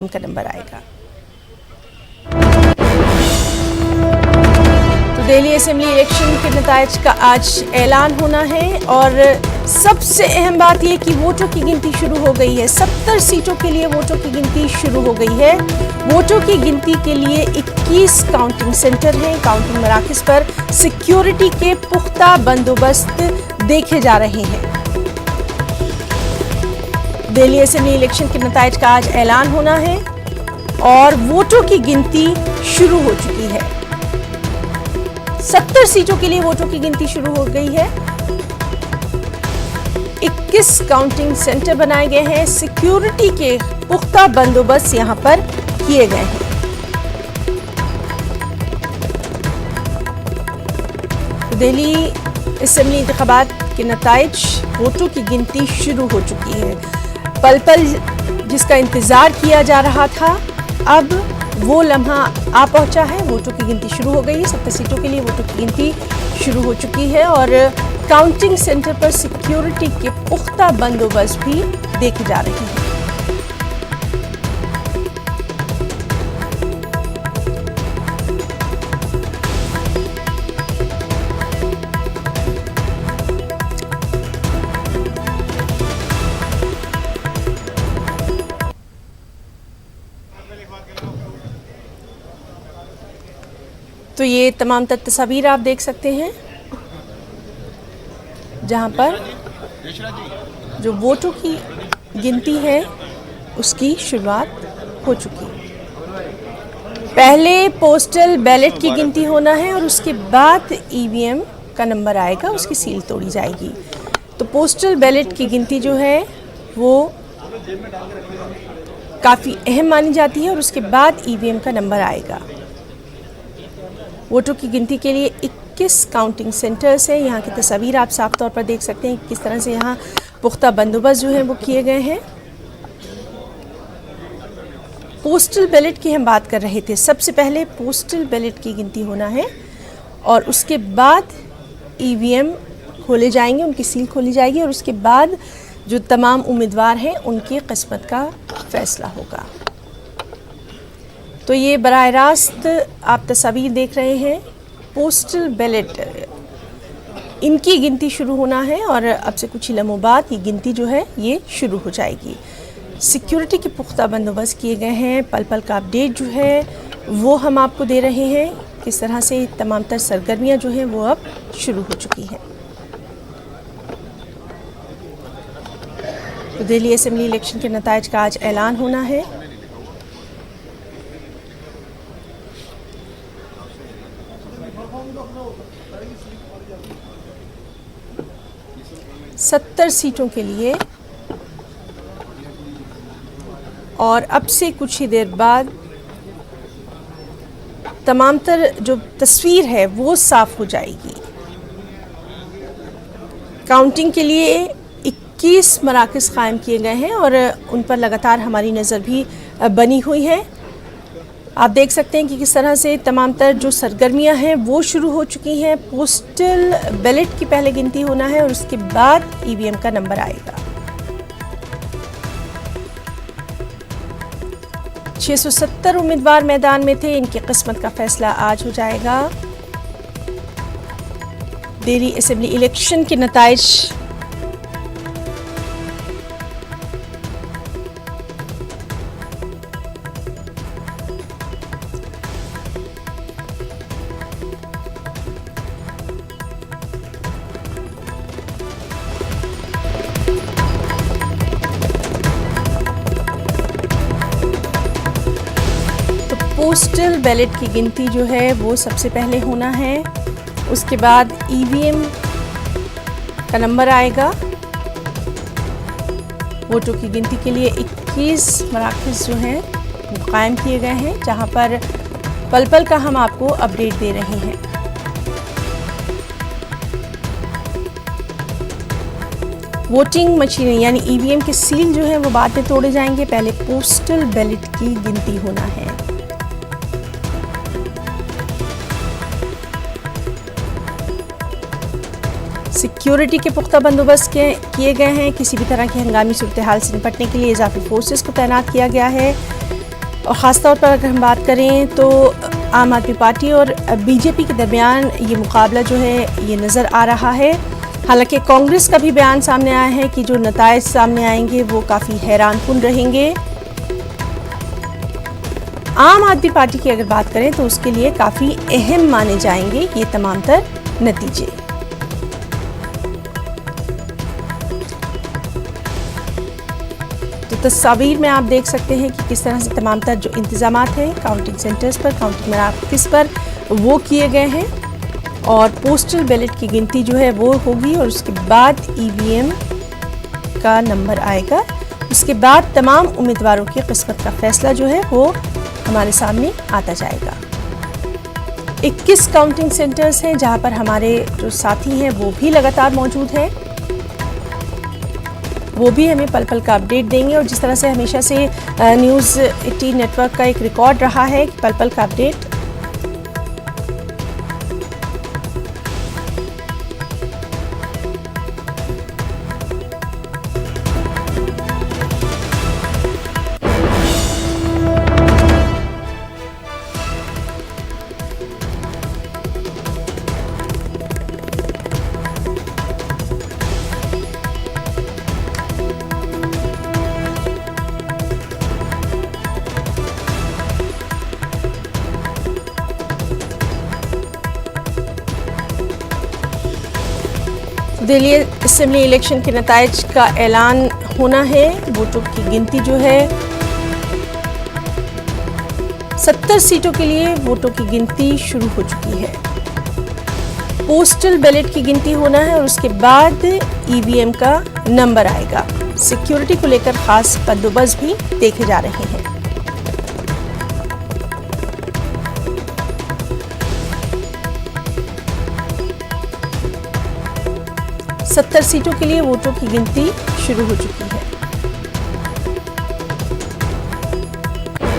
उनका नंबर आएगा। तो दिल्ली असेंबली इलेक्शन के नताइज का आज ऐलान होना है और सबसे अहम बात यह कि वोटों की गिनती शुरू हो गई है। 70 सीटों के लिए वोटों की गिनती शुरू हो गई है। वोटों की गिनती के लिए 21 काउंटिंग सेंटर हैं। काउंटिंग मराकज़ पर सिक्योरिटी के पुख्ता बंदोबस्त देखे जा रहे हैं। दिल्ली असेंबली इलेक्शन के नताइज का आज ऐलान होना है और वोटों की गिनती शुरू हो चुकी है। 70 सीटों के लिए वोटों की गिनती शुरू हो गई है। 21 काउंटिंग सेंटर बनाए गए हैं। सिक्योरिटी के पुख्ता बंदोबस्त यहां पर किए गए हैं। दिल्ली असेंबली इंतखाबात के नताइज वोटों की गिनती शुरू हो चुकी है। पल पल जिसका इंतजार किया जा रहा था, अब वो लम्हा आ पहुंचा है। वोटों की गिनती शुरू हो गई है। 70 सीटों के लिए वोटों की गिनती शुरू हो चुकी है और काउंटिंग सेंटर पर सिक्योरिटी के पुख्ता बंदोबस्त भी देखे जा रहे हैं। तो ये तमाम तस्वीर आप देख सकते हैं जहां पर जो वोटों की गिनती है उसकी शुरुआत हो चुकी है। पहले पोस्टल बैलेट की गिनती होना है और उसके बाद ईवीएम का नंबर आएगा, उसकी सील तोड़ी जाएगी। तो पोस्टल बैलेट की गिनती जो है वो काफ़ी अहम मानी जाती है और उसके बाद ईवीएम का नंबर आएगा। वोटों की गिनती के लिए 21 काउंटिंग सेंटर्स हैं। यहाँ की तस्वीर आप साफ तौर पर देख सकते हैं किस तरह से यहाँ पुख्ता बंदोबस्त जो है वो किए गए हैं। पोस्टल बैलेट की हम बात कर रहे थे। सबसे पहले पोस्टल बैलेट की गिनती होना है और उसके बाद ईवीएम खोले जाएंगे, उनकी सील खोली जाएगी और उसके बाद जो तमाम उम्मीदवार हैं उनकी किस्मत का फैसला होगा। तो ये बराह रास्त आप तस्वीर देख रहे हैं। पोस्टल बैलेट इनकी गिनती शुरू होना है और अब से कुछ ही लम्हों बाद ये गिनती जो है ये शुरू हो जाएगी। सिक्योरिटी के पुख्ता बंदोबस्त किए गए हैं। पल पल का अपडेट जो है वो हम आपको दे रहे हैं। किस तरह से तमाम तर सरगर्मियाँ जो हैं वो अब शुरू हो चुकी हैं। तो दिल्ली असेंबली इलेक्शन के नताइज का आज ऐलान होना है। सत्तर सीटों के लिए और अब से कुछ ही देर बाद तमाम तर जो तस्वीर है वो साफ हो जाएगी। काउंटिंग के लिए 21 मराकज़ कायम किए गए हैं और उन पर लगातार हमारी नज़र भी बनी हुई है। आप देख सकते हैं कि किस तरह से तमाम तर जो सरगर्मियां हैं वो शुरू हो चुकी हैं। पोस्टल बैलेट की पहले गिनती होना है और उसके बाद ईवीएम का नंबर आएगा। 670 उम्मीदवार मैदान में थे। इनकी किस्मत का फैसला आज हो जाएगा। दिल्ली असेंबली इलेक्शन के नताइज पोस्टल बैलेट की गिनती जो है वो सबसे पहले होना है। उसके बाद ईवीएम का नंबर आएगा। वोटों की गिनती के लिए 21 मराकज़ जो हैं वो कायम किए गए हैं जहां पर पल पल का हम आपको अपडेट दे रहे हैं। वोटिंग मशीनें यानी ईवीएम के सील जो है वो बाद में तोड़े जाएंगे। पहले पोस्टल बैलेट की गिनती होना है। सिक्योरिटी के पुख्ता बंदोबस्त किए गए हैं। किसी भी तरह की हंगामी सूरत हाल से निपटने के लिए इजाफी फोर्सेस को तैनात किया गया है। और ख़ासतौर पर अगर हम बात करें तो आम आदमी पार्टी और बीजेपी के दरमियान ये मुकाबला जो है ये नज़र आ रहा है। हालांकि कांग्रेस का भी बयान सामने आया है कि जो नताइज सामने आएंगे वो काफ़ी हैरानकुन रहेंगे। आम आदमी पार्टी की अगर बात करें तो उसके लिए काफ़ी अहम माने जाएंगे ये तमाम तर नतीजे। तो तस्वीर में आप देख सकते हैं कि किस तरह से तमाम तर जो इंतजामात हैं काउंटिंग सेंटर्स पर, काउंटिंग मराकज़ पर वो किए गए हैं और पोस्टल बैलेट की गिनती जो है वो होगी और उसके बाद ईवीएम का नंबर आएगा। उसके बाद तमाम उम्मीदवारों की किस्मत का फैसला जो है वो हमारे सामने आता जाएगा। 21 काउंटिंग सेंटर्स हैं जहां पर हमारे जो साथी हैं वो भी लगातार मौजूद हैं, वो भी हमें पल पल का अपडेट देंगे। और जिस तरह से हमेशा से न्यूज़ 18 नेटवर्क का एक रिकॉर्ड रहा है कि पल पल का अपडेट दिल्ली असेंबली इलेक्शन के नताइज का ऐलान होना है। वोटों की गिनती जो है 70 सीटों के लिए वोटों की गिनती शुरू हो चुकी है। पोस्टल बैलेट की गिनती होना है और उसके बाद ईवीएम का नंबर आएगा। सिक्योरिटी को लेकर खास बंदोबस्त भी देखे जा रहे हैं। 70 सीटों के लिए वोटों की गिनती शुरू हो चुकी है।